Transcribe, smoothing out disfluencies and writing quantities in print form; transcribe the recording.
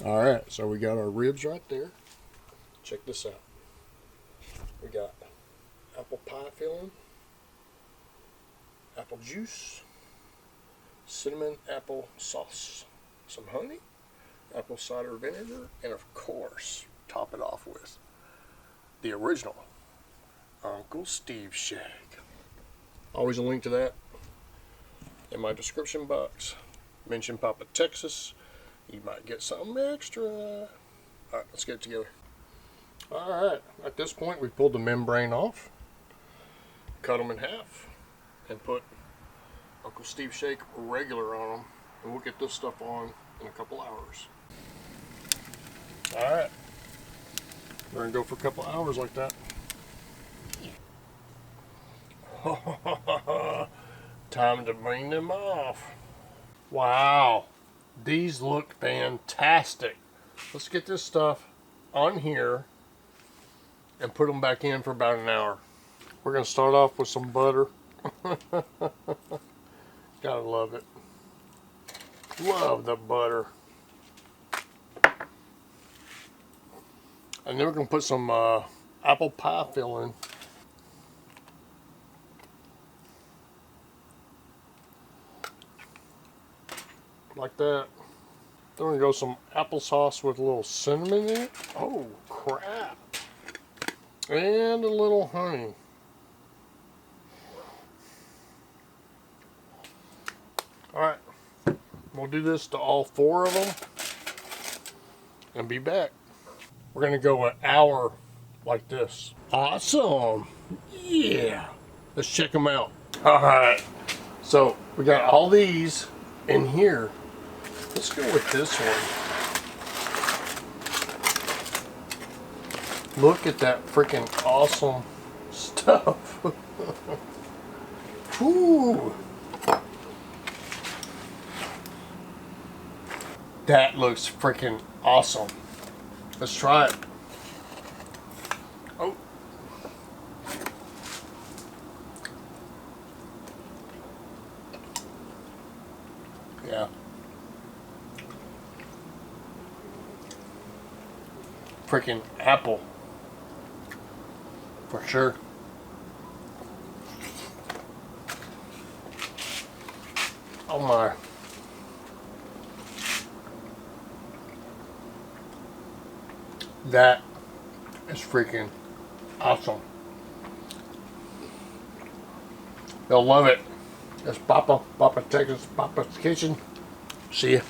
Alright, so we got our ribs right there. Check this out. We got apple pie filling, apple juice, cinnamon apple sauce, some honey, apple cider vinegar, and of course, top it off with the original Uncle Steve shake. Always a link to that in my description box. Mention Papa Texas. You might get something extra. Alright, let's get it together. Alright, at this point we pulled the membrane off, cut them in half, and put Uncle Steve Shake regular on them. And we'll get this stuff on in a couple hours. Alright, we're going to go for a couple hours like that. Time to bring them off. Wow, these look fantastic. Let's get this stuff on here and put them back in for about an hour. We're going to start off with some butter. Gotta love it. Love the butter. And then we're going to put some apple pie filling. Like that. Then we're going to go some applesauce with a little cinnamon in it. Oh, crap. And a little honey. Alright. We'll do this to all 4 of them. And be back. We're going to go an hour like this. Awesome. Yeah. Let's check them out. Alright. So, we got all these in here. Let's go with this one. Look at that freaking awesome stuff. Whew. That looks freaking awesome. Let's try it. Oh. Yeah. Freaking apple. For sure. Oh my. That is freaking awesome. They'll love it. It's Papa Texas, Papa's Kitchen. See ya.